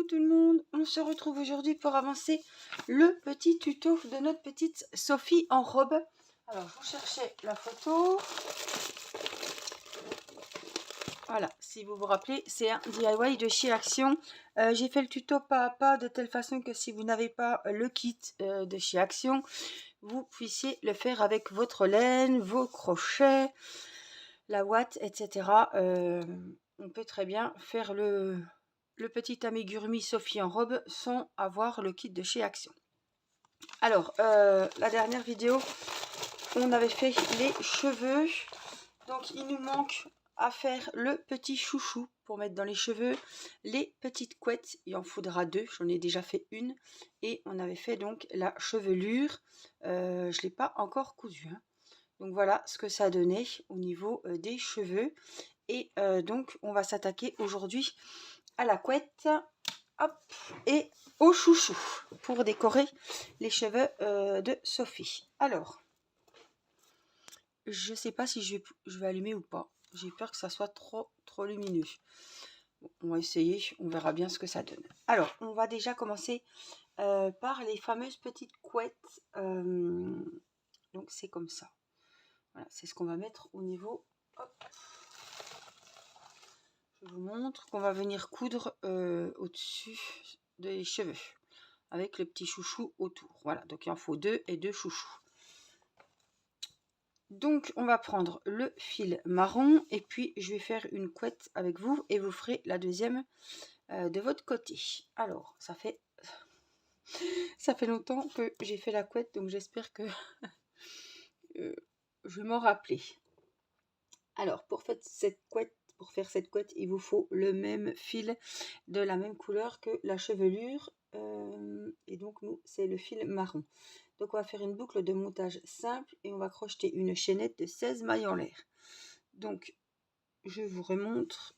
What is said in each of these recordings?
Coucou tout le monde, on se retrouve aujourd'hui pour avancer le petit tuto de notre petite Sophie en robe. Alors je vous cherchais la photo. Voilà, si vous vous rappelez, c'est un DIY de chez Action. J'ai fait le tuto pas à pas de telle façon que si vous n'avez pas le kit de chez Action, vous puissiez le faire avec votre laine, vos crochets, la ouate, etc. On peut très bien faire le petit amigurumi Sophie en robe sans avoir le kit de chez Action. Alors, la dernière vidéo, on avait fait les cheveux. Donc, il nous manque à faire le petit chouchou pour mettre dans les cheveux. Les petites couettes, il en faudra 2. J'en ai déjà fait une. Et on avait fait donc la chevelure. Je ne l'ai pas encore cousue. Hein. Donc, voilà ce que ça a donné au niveau des cheveux. Et donc, on va s'attaquer aujourd'hui à la couette, hop, et au chouchou pour décorer les cheveux de Sophie. Alors, je sais pas si je vais allumer ou pas. J'ai peur que ça soit trop lumineux. Bon, on va essayer, on verra bien ce que ça donne. Alors, on va déjà commencer par les fameuses petites couettes. Donc, c'est comme ça. Voilà, c'est ce qu'on va mettre au niveau. Hop. Je vous montre qu'on va venir coudre au-dessus des cheveux avec le petit chouchou autour. Voilà, donc il en faut 2 et 2 chouchous. Donc on va prendre le fil marron et puis je vais faire une couette avec vous et vous ferez la deuxième de votre côté. Alors ça fait longtemps que j'ai fait la couette, donc j'espère que je vais m'en rappeler. Alors pour faire cette couette, il vous faut le même fil de la même couleur que la chevelure. Et donc nous, c'est le fil marron. Donc on va faire une boucle de montage simple et on va crocheter une chaînette de 16 mailles en l'air. Donc je vous remontre.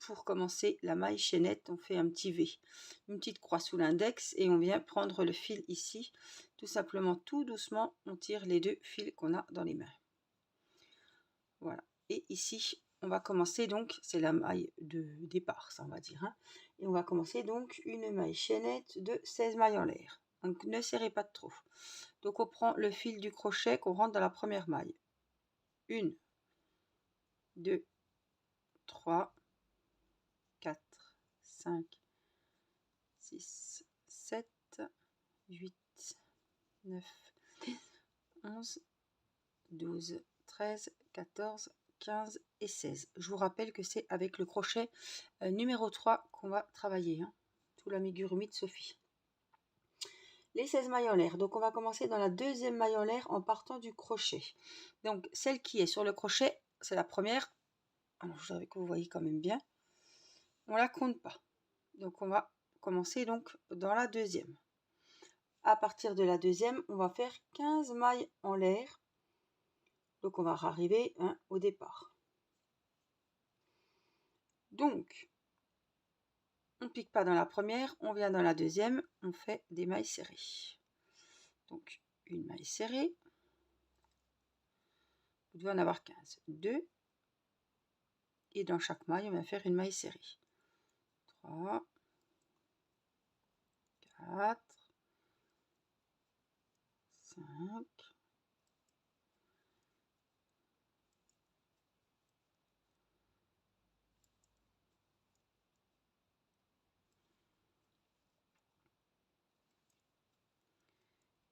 Pour commencer la maille chaînette, on fait un petit V, une petite croix sous l'index et on vient prendre le fil ici. Tout simplement, tout doucement, on tire les 2 fils qu'on a dans les mains. Voilà. Et ici, on va commencer donc, c'est la maille de départ, ça on va dire. Hein, et on va commencer donc une maille chaînette de 16 mailles en l'air. Donc ne serrez pas trop. Donc on prend le fil du crochet qu'on rentre dans la première maille. 1, 2, 3, 4, 5, 6, 7, 8, 9, 11, 12, 13, 14, 15 et 16. Je vous rappelle que c'est avec le crochet numéro 3 qu'on va travailler, hein, tout l'amigurumi de Sophie. Les 16 mailles en l'air, donc on va commencer dans la deuxième maille en l'air en partant du crochet. Donc celle qui est sur le crochet, c'est la première. Alors je voudrais que vous voyez quand même bien. On la compte pas. Donc on va commencer donc dans la deuxième. À partir de la deuxième, on va faire 15 mailles en l'air. Donc on va arriver au départ. Donc, on ne pique pas dans la première, on vient dans la deuxième, on fait des mailles serrées. Donc, une maille serrée. Vous devez en avoir 15. 2. Et dans chaque maille, on va faire une maille serrée. 3. 4. 5.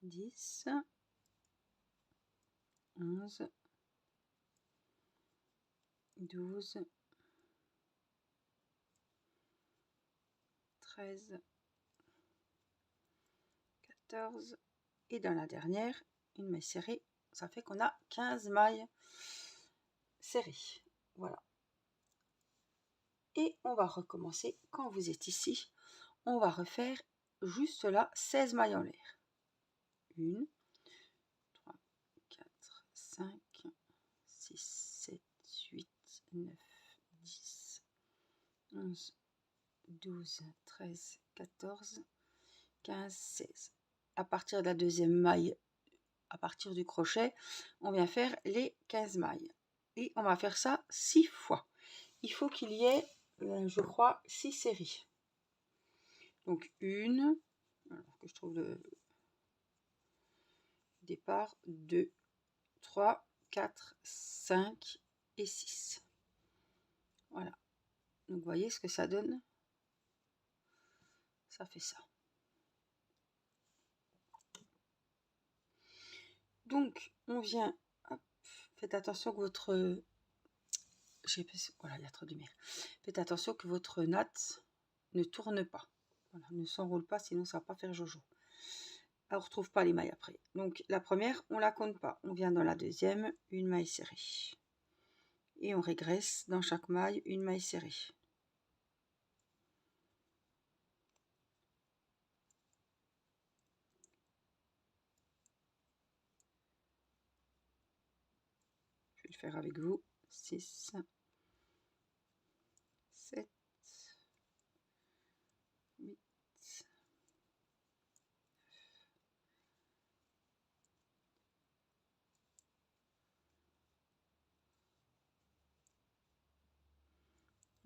10, 11, 12, 13, 14 et dans la dernière, une maille serrée. Ça fait qu'on a 15 mailles serrées. Voilà. Et on va recommencer quand vous êtes ici. On va refaire juste là 16 mailles en l'air. 1, 3, 4, 5, 6, 7, 8, 9, 10, 11, 12, 13, 14, 15, 16. À partir de la deuxième maille, à partir du crochet, on vient faire les 15 mailles. Et on va faire ça 6 fois. Il faut qu'il y ait, je crois, 6 séries. Donc une, alors que je trouve le départ, 2, 3, 4, 5 et 6. Voilà. Donc vous voyez ce que ça donne. Ça fait ça. Donc on vient, hop, faites attention que votre, voilà, il y a trop de lumière. Faites attention que votre natte ne tourne pas. Voilà, ne s'enroule pas, sinon ça va pas faire jojo. On ne retrouve pas les mailles après. Donc la première, on la compte pas. On vient dans la deuxième, une maille serrée. Et on régresse dans chaque maille une maille serrée. Je vais le faire avec vous. 6, 7, 8,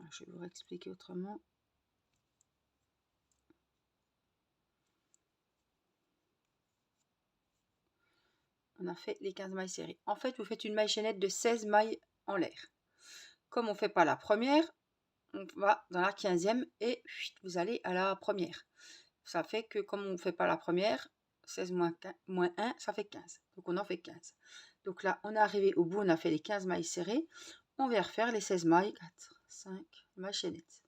je vais vous expliquer autrement. On a fait les 15 mailles serrées. En fait, vous faites une maille chaînette de 16 mailles en l'air. Comme on ne fait pas la première, on va dans la 15e et vous allez à la première. Ça fait que comme on ne fait pas la première, 16 moins 1, ça fait 15. Donc on en fait 15. Donc là, on est arrivé au bout, on a fait les 15 mailles serrées. On va refaire les 16 mailles, 4, 5 mailles chaînettes.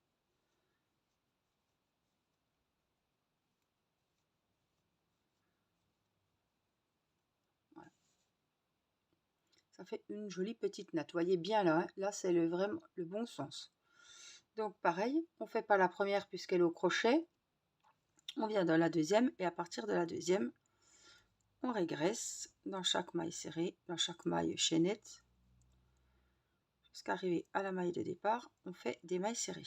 Voilà. Ça fait une jolie petite natte. Vous voyez bien là, hein, là c'est vraiment le bon sens. Donc pareil, on ne fait pas la première puisqu'elle est au crochet. On vient dans la deuxième et à partir de la deuxième, on régresse dans chaque maille serrée, dans chaque maille chaînette. Jusqu'à arriver à la maille de départ, on fait des mailles serrées.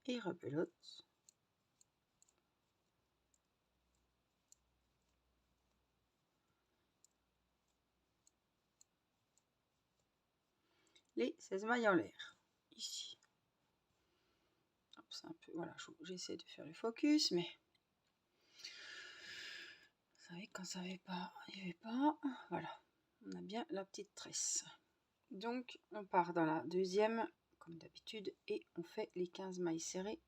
Et rebelote. Les 16 mailles en l'air. Ici. C'est un peu, voilà, j'essaie de faire le focus, mais vous savez, quand ça ne va pas, il ne va pas. Voilà, on a bien la petite tresse. Donc, on part dans la deuxième, comme d'habitude, et on fait les 15 mailles serrées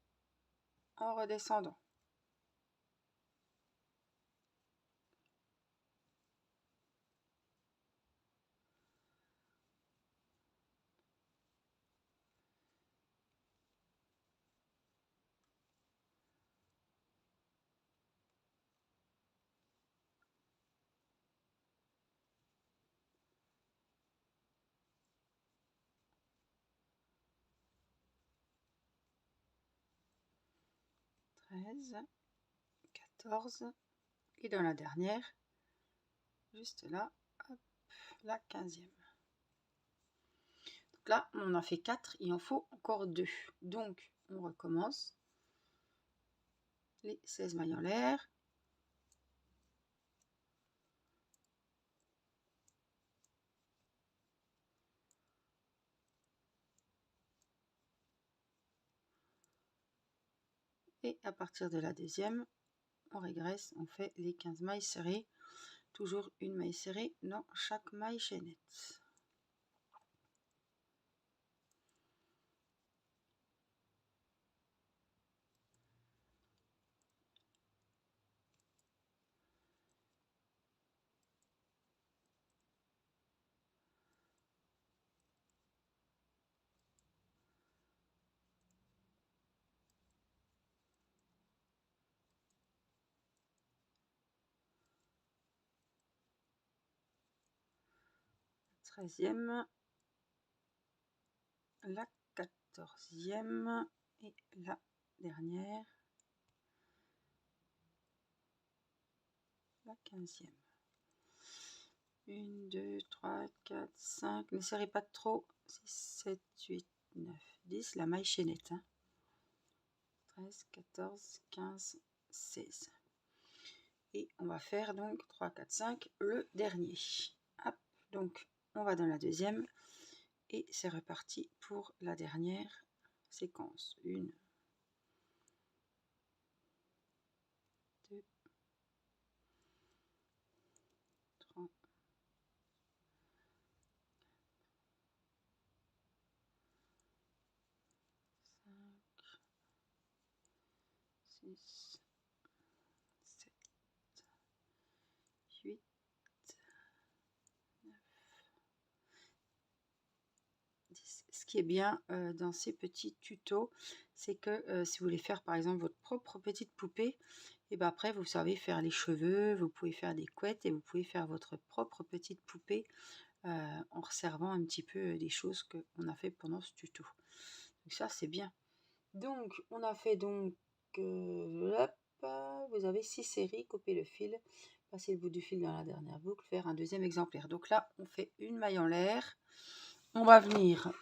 en redescendant. Treize, 14, et dans la dernière, juste là, hop, la 15e. Donc là, on en a fait 4, il en faut encore 2. Donc, on recommence. Les 16 mailles en l'air. Et à partir de la deuxième, on régresse, on fait les 15 mailles serrées. Toujours une maille serrée dans chaque maille chaînette. Treizième, la 14e et la dernière, la 15e. 1, 2, 3, 4, 5, ne serrez pas trop, 6, 7, 8, 9, 10, la maille chaînette, hein. 13, 14, 15, 16. Et on va faire donc 3, 4, 5, le dernier. Hop, donc on va dans la deuxième et c'est reparti pour la dernière séquence. 1, 2, 3, 5, 6, 7, 8, 9, 10. Ce qui est bien dans ces petits tutos, c'est que si vous voulez faire par exemple votre propre petite poupée, et bien après vous savez faire les cheveux, vous pouvez faire des couettes et vous pouvez faire votre propre petite poupée en resservant un petit peu des choses qu'on a fait pendant ce tuto. Donc ça c'est bien. Donc on a fait donc hop, vous avez 6 séries, coupez le fil, passez le bout du fil dans la dernière boucle, faire un deuxième exemplaire. Donc là on fait une maille en l'air, on va venir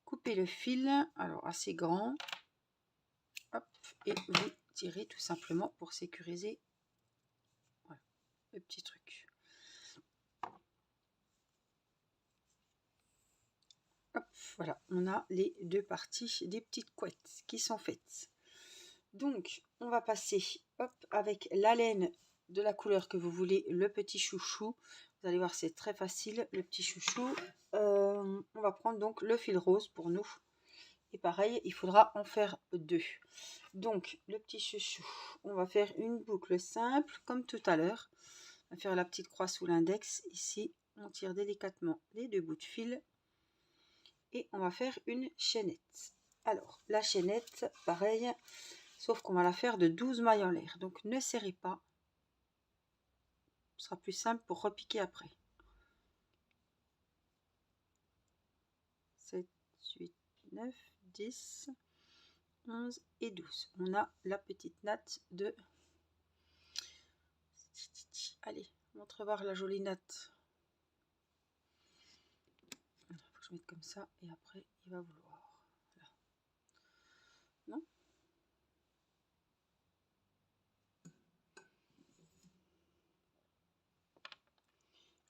couper le fil, alors assez grand, hop, et vous tirez tout simplement pour sécuriser, voilà, le petit truc. Hop, voilà, on a les deux parties des petites couettes qui sont faites. Donc on va passer, hop, avec la laine de la couleur que vous voulez, le petit chouchou. Vous allez voir, c'est très facile, le petit chouchou. On va prendre donc le fil rose pour nous. Et pareil, il faudra en faire 2. Donc, le petit chouchou, on va faire une boucle simple, comme tout à l'heure. On va faire la petite croix sous l'index. Ici, on tire délicatement les 2 bouts de fil. Et on va faire une chaînette. Alors, la chaînette, pareil, sauf qu'on va la faire de 12 mailles en l'air. Donc, ne serrez pas. Ce sera plus simple pour repiquer après. 7, 8, 9, 10, 11 et 12. On a la petite natte de... Allez, montre voir la jolie natte. Il faut que je mette comme ça et après il va vouloir. Là. Non?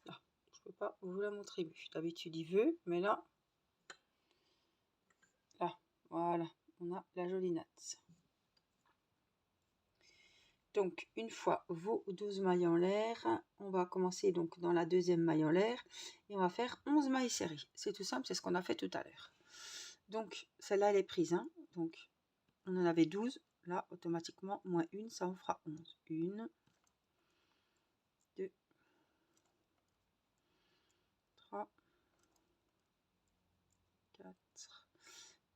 Là, je peux pas vous la montrer mieux. D'habitude il veut, mais là, voilà, on a la jolie natte. Donc, une fois vos 12 mailles en l'air, on va commencer donc dans la deuxième maille en l'air et on va faire 11 mailles serrées. C'est tout simple, c'est ce qu'on a fait tout à l'heure. Donc, celle-là, elle est prise. Hein. Donc, on en avait 12. Là, automatiquement, moins 1, ça en fera 11. 1, 2, 3, 4.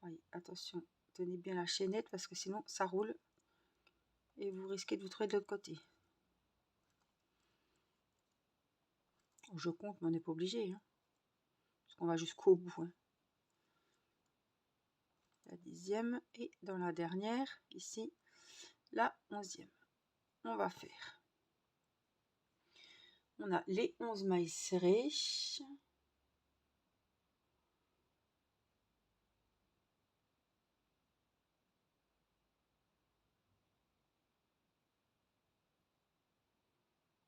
Oui, attention, tenez bien la chaînette parce que sinon, ça roule. Et vous risquez de vous trouver de l'autre côté. Je compte, mais on n'est pas obligé. Hein, parce qu'on va jusqu'au bout. Hein. La 10e et dans la dernière, ici, la 11e. On va faire. On a les 11 mailles serrées.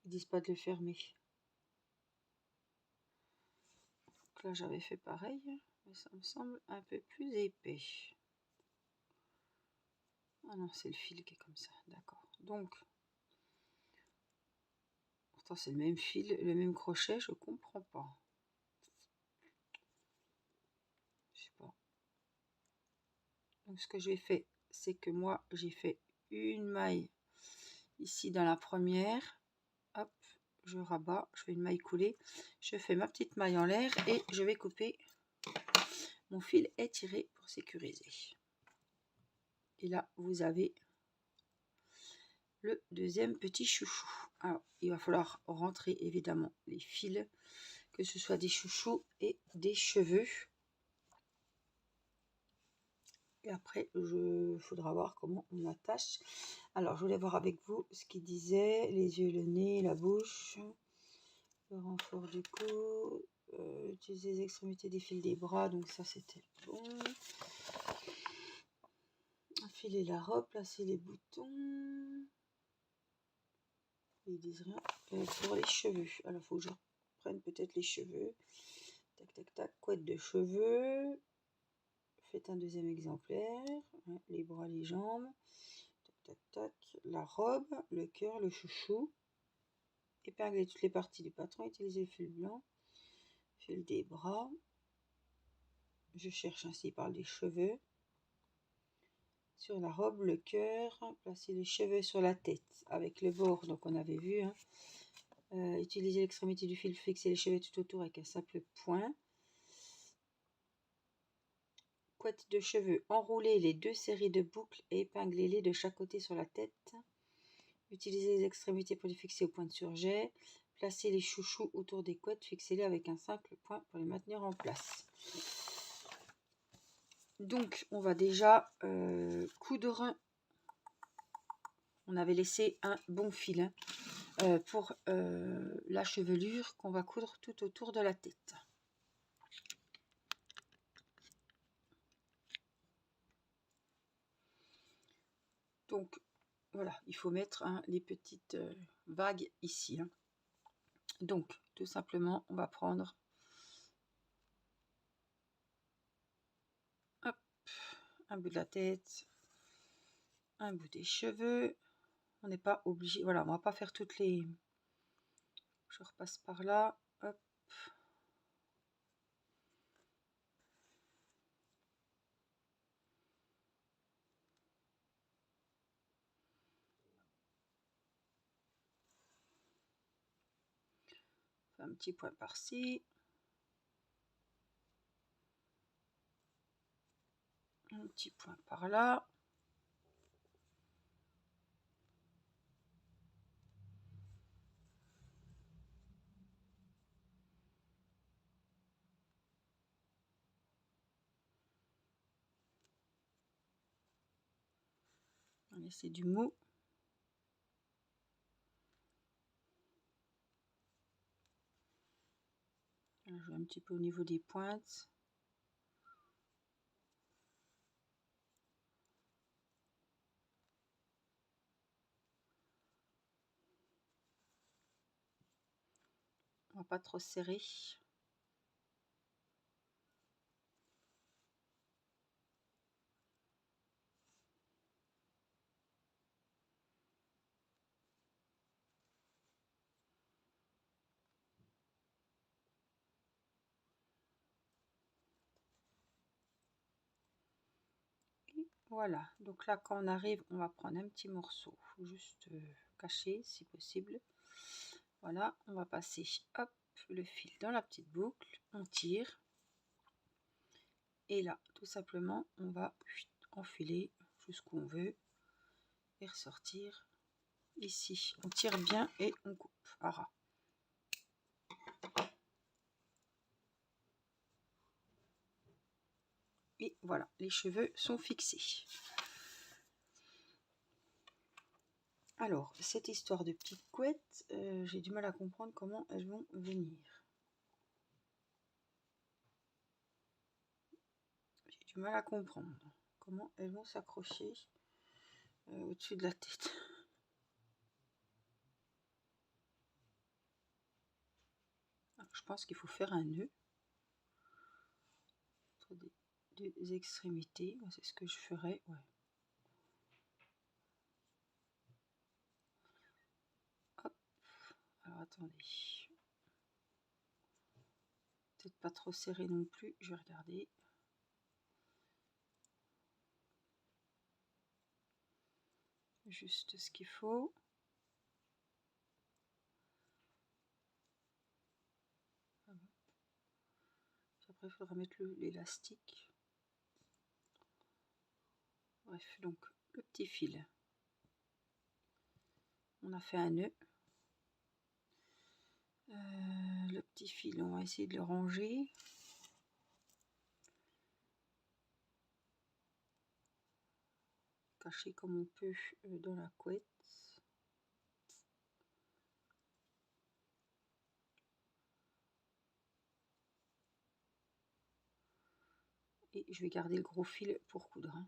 Ils disent pas de le fermer. Donc là, j'avais fait pareil, mais ça me semble un peu plus épais. Ah non, c'est le fil qui est comme ça, d'accord. Donc, pourtant c'est le même fil, le même crochet, je comprends pas. Je sais pas. Donc ce que j'ai fait, c'est que moi j'ai fait une maille ici dans la première. Hop, je rabats, je fais une maille coulée, je fais ma petite maille en l'air et je vais couper. Mon fil est tiré pour sécuriser. Et là, vous avez le deuxième petit chouchou. Alors, il va falloir rentrer évidemment les fils que ce soit des chouchous et des cheveux. Et après, il faudra voir comment on attache. Alors, je voulais voir avec vous ce qu'il disait. Les yeux, le nez, la bouche. Le renfort du cou. Utiliser les extrémités des fils des bras. Donc ça, c'était bon. Enfiler la robe, placer les boutons. Ils disent rien. Pour les cheveux. Alors, il faut que je reprenne peut-être les cheveux. Tac, tac, tac. Couette de cheveux. Faites un deuxième exemplaire. Les bras, les jambes. Tac, tac, la robe, le cœur, le chouchou. Épingler toutes les parties du patron. Utiliser le fil blanc. Fil des bras. Je cherche ainsi, il parle des cheveux. Sur la robe, le cœur. Placer les cheveux sur la tête avec le bord. Donc on avait vu. Utiliser l'extrémité du fil, fixer les cheveux tout autour avec un simple point. Couette de cheveux. Enrouler les 2 séries de boucles et épingler-les de chaque côté sur la tête. Utilisez les extrémités pour les fixer au point de surjet. Placez les chouchous autour des couettes. Fixez-les avec un simple point pour les maintenir en place. Donc, on va déjà coudre. On avait laissé un bon fil pour la chevelure qu'on va coudre tout autour de la tête. Donc, voilà, il faut mettre les petites vagues ici. Donc, tout simplement, on va prendre hop, un bout de la tête, un bout des cheveux. On n'est pas obligé, voilà, on va pas faire toutes les... Je repasse par là, hop. Un petit point par-ci. Un petit point par là. On va laisser du mou. Je joue un petit peu au niveau des pointes. On va pas trop serrer. Et voilà, donc là quand on arrive, on va prendre un petit morceau, juste caché si possible. Voilà, on va passer hop le fil dans la petite boucle, on tire. Et là, tout simplement, on va enfiler jusqu'où on veut et ressortir ici. On tire bien et on coupe à ras. Et voilà, les cheveux sont fixés. Alors, cette histoire de petites couettes, j'ai du mal à comprendre comment elles vont venir. J'ai du mal à comprendre comment elles vont s'accrocher au-dessus de la tête. Je pense qu'il faut faire un nœud entre des extrémités. C'est ce que je ferais, ouais. Hop. Alors attendez. Peut-être pas trop serré non plus. Je vais regarder. Juste ce qu'il faut. Après, il faudra mettre l'élastique. Bref, donc le petit fil. On a fait un nœud. le petit fil, on va essayer de le ranger. Cacher comme on peut dans la couette. Et je vais garder le gros fil pour coudre. Hein.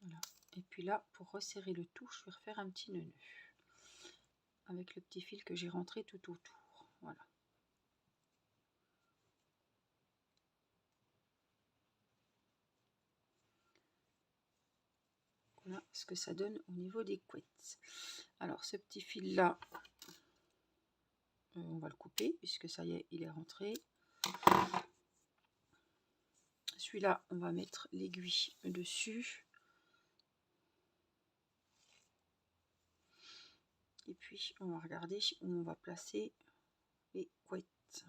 Voilà. Et puis là, pour resserrer le tout, je vais refaire un petit nœud avec le petit fil que j'ai rentré tout autour. Voilà. Voilà ce que ça donne au niveau des couettes. Alors ce petit fil là, on va le couper puisque ça y est, il est rentré. Celui-là, on va mettre l'aiguille dessus. Et puis on va regarder où on va placer les couettes.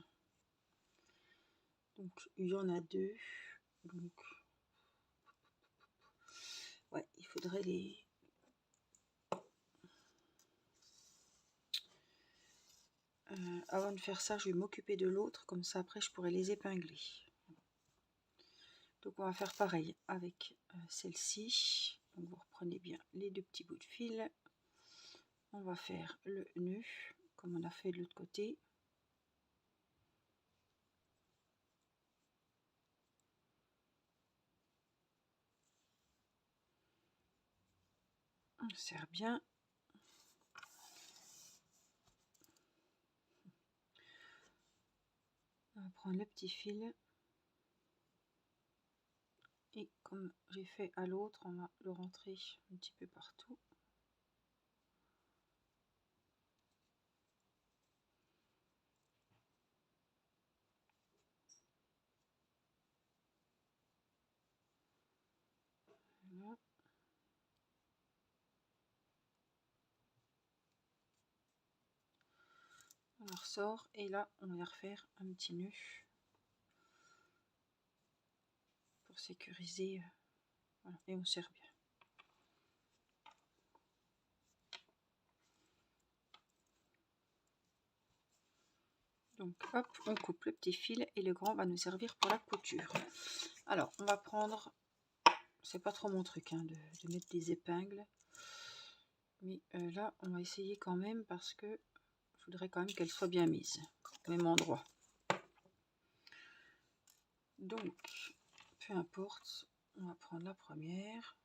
Donc il y en a deux. Donc ouais, il faudrait les... avant de faire ça, je vais m'occuper de l'autre, comme ça après je pourrai les épingler. Donc on va faire pareil avec celle-ci. Donc vous reprenez bien les deux petits bouts de fil. On va faire le nœud comme on a fait de l'autre côté. On serre bien. On va prendre le petit fil. Et comme j'ai fait à l'autre, on va le rentrer un petit peu partout. Voilà. On la ressort et là on va refaire un petit nœud pour sécuriser. Voilà, et on serre bien. Donc hop, on coupe le petit fil et le grand va nous servir pour la couture. Alors on va prendre, c'est pas trop mon truc hein, de mettre des épingles, mais là on va essayer quand même parce que je voudrais quand même qu'elle soit bien mise au même endroit. Donc peu importe, on va prendre la première.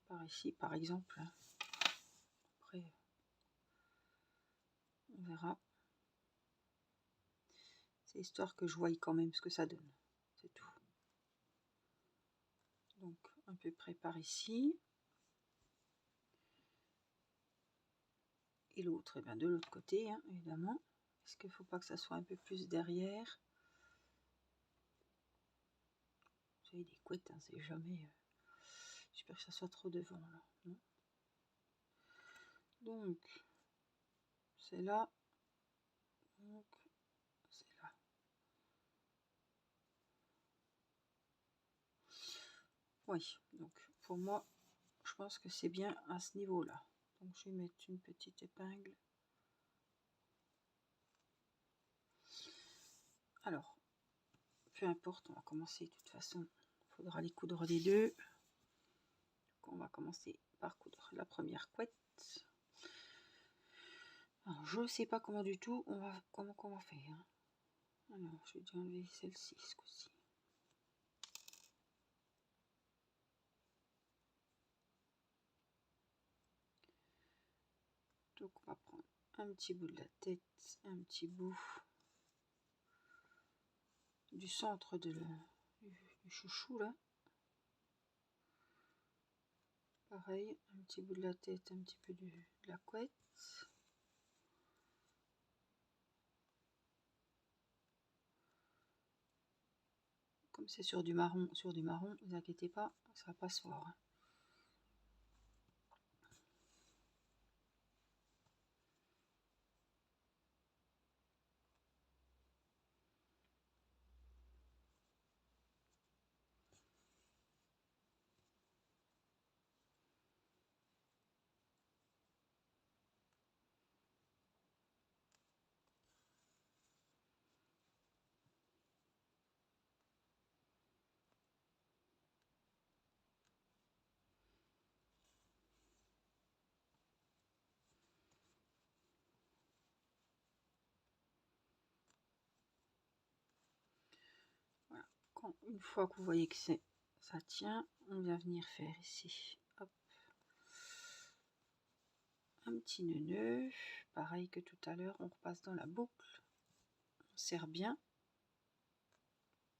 Par ici par exemple. Après on verra. C'est histoire que je voie quand même ce que ça donne. C'est tout. Donc à peu près par ici. Et l'autre, et bien de l'autre côté, hein, évidemment. Est-ce qu'il ne faut pas que ça soit un peu plus derrière? Vous savez, des couettes, hein, c'est jamais... J'espère que ça soit trop devant, là. Non, donc, c'est là. Donc, c'est là. Oui, donc pour moi, je pense que c'est bien à ce niveau-là. Donc je vais mettre une petite épingle. Alors, peu importe, on va commencer de toute façon. Il faudra les coudre les deux. Donc on va commencer par coudre la première couette. Alors, je ne sais pas comment du tout, comment on va faire. Hein. Alors, je vais déjà enlever celle-ci ce coup-ci. Donc on va prendre un petit bout de la tête, un petit bout du centre du chouchou là. Pareil, un petit bout de la tête, un petit peu de la couette. Comme c'est sur du marron, ne vous inquiétez pas, ça va pas se voir. Hein. une fois que vous voyez que ça tient, on vient venir faire ici, hop, un petit nœud, pareil que tout à l'heure, on repasse dans la boucle, on serre bien,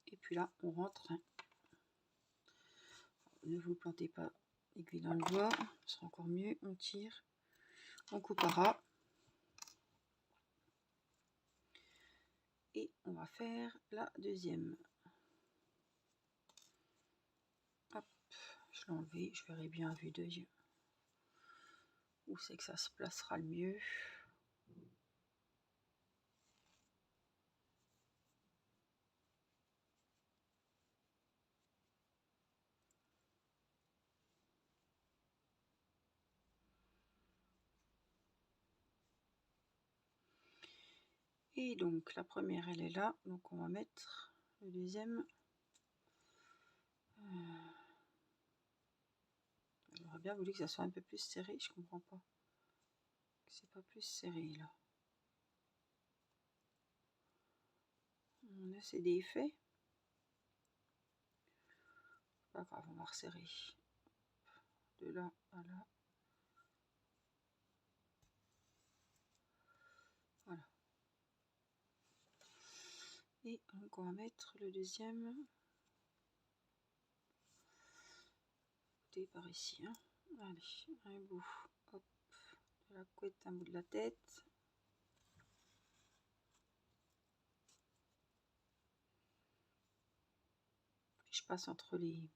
et puis là on rentre. Ne vous plantez pas l'aiguille dans le doigt, ce sera encore mieux, on tire, on coupera, et on va faire la deuxième. Hop, je l'ai enlevé, je verrai bien à vue d'œil où c'est que ça se placera le mieux. Et donc la première elle est là, donc on va mettre le deuxième. J'aurais bien voulu que ça soit un peu plus serré, je comprends pas. C'est pas plus serré là. On a ces défaits. Pas grave, on va resserrer. De là à là. Voilà. Et donc on va mettre le deuxième. Par ici. Hein. Allez, un bout. Hop. De la couette, un bout de la tête. Puis je passe entre les...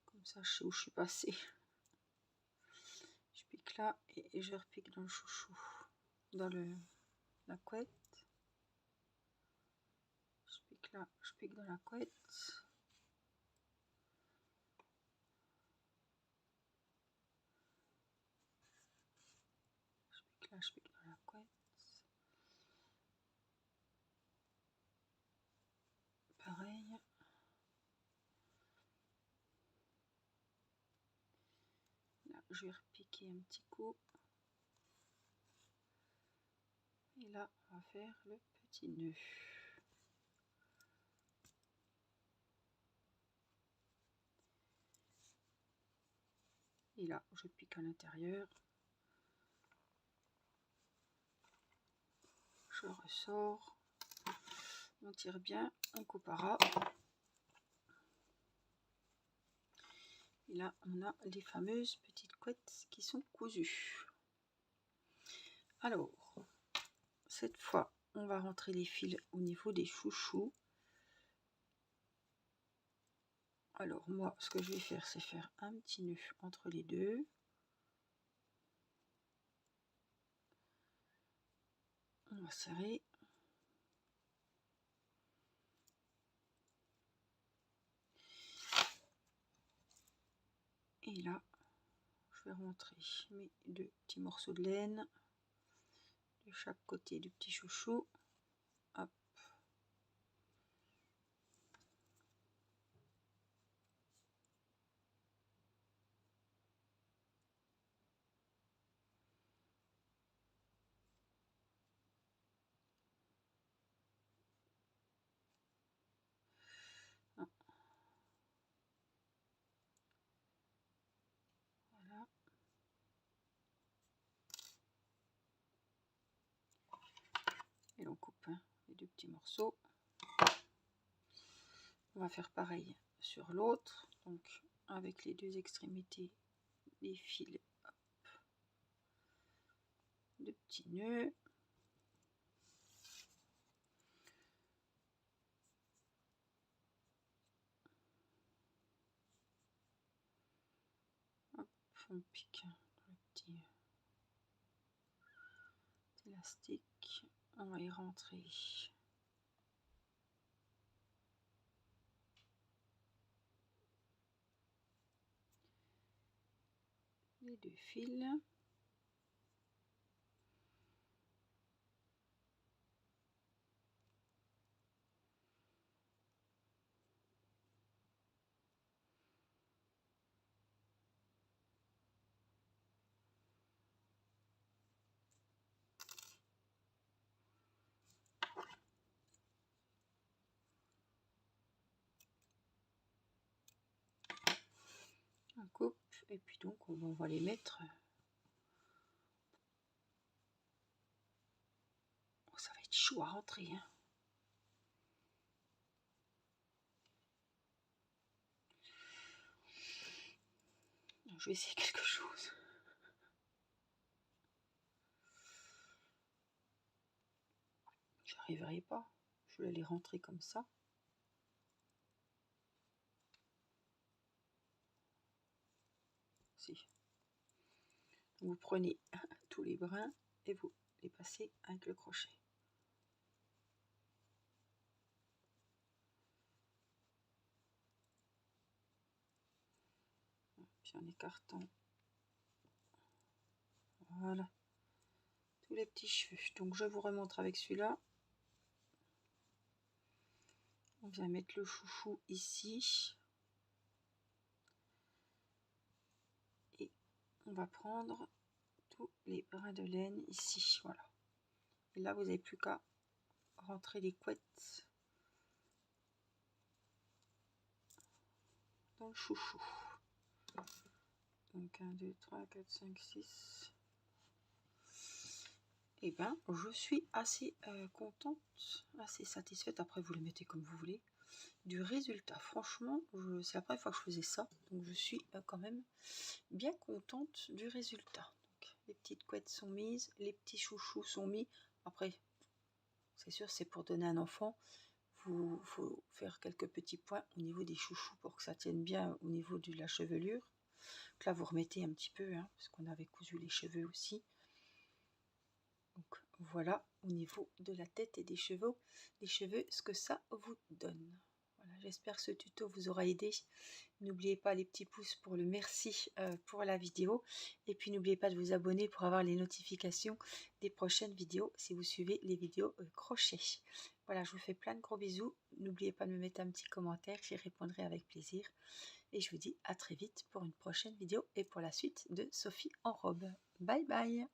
Comme ça, je sais où je suis passée. Je pique là et je repique dans le chouchou. Dans la couette. Je pique là, je pique dans la couette. Je pique là, je pique dans la couette. Pareil. Là, je vais repiquer un petit coup. Et là, on va faire le petit nœud. Et là, je pique à l'intérieur. Je ressors. On tire bien, on coupera. Et là, on a les fameuses petites couettes qui sont cousues. Alors, cette fois, on va rentrer les fils au niveau des chouchous. Alors, moi, ce que je vais faire, c'est faire un petit nœud entre les deux. On va serrer. Et là, je vais rentrer mes deux petits morceaux de laine de chaque côté du petit chouchou. Hop. Ah. Voilà. Et on coupe les deux petits morceaux. On va faire pareil sur l'autre, donc avec les deux extrémités des fils, hop, de petits nœuds. Hop, on pique dans le petit élastique, on va y rentrer les deux fils. On coupe et puis donc on va les mettre. Oh, ça va être chaud à rentrer, hein. Je vais essayer quelque chose. J'arriverai pas. Je vais les rentrer comme ça. Si. Vous prenez tous les brins et vous les passez avec le crochet. Puis en écartant, voilà, tous les petits cheveux. Donc je vous remontre avec celui-là. On vient mettre le chouchou ici. Et on va prendre tous les brins de laine ici. Voilà. Et là, vous n'avez plus qu'à rentrer les couettes dans le chouchou. Donc 1, 2, 3, 4, 5, 6. Et ben, je suis assez contente, assez satisfaite. Après, vous les mettez comme vous voulez. Du résultat, franchement, c'est la première fois que je faisais ça. Donc, je suis quand même bien contente du résultat. Donc, les petites couettes sont mises, les petits chouchous sont mis. Après, c'est sûr, c'est pour donner à un enfant. Il faut faire quelques petits points au niveau des chouchous pour que ça tienne bien au niveau de la chevelure. Donc là, vous remettez un petit peu, hein, parce qu'on avait cousu les cheveux aussi. Donc voilà au niveau de la tête et des cheveux, ce que ça vous donne. Voilà, j'espère que ce tuto vous aura aidé. N'oubliez pas les petits pouces pour le merci pour la vidéo. Et puis n'oubliez pas de vous abonner pour avoir les notifications des prochaines vidéos si vous suivez les vidéos crochet. Voilà, je vous fais plein de gros bisous. N'oubliez pas de me mettre un petit commentaire, j'y répondrai avec plaisir. Et je vous dis à très vite pour une prochaine vidéo et pour la suite de Sophie en robe. Bye bye!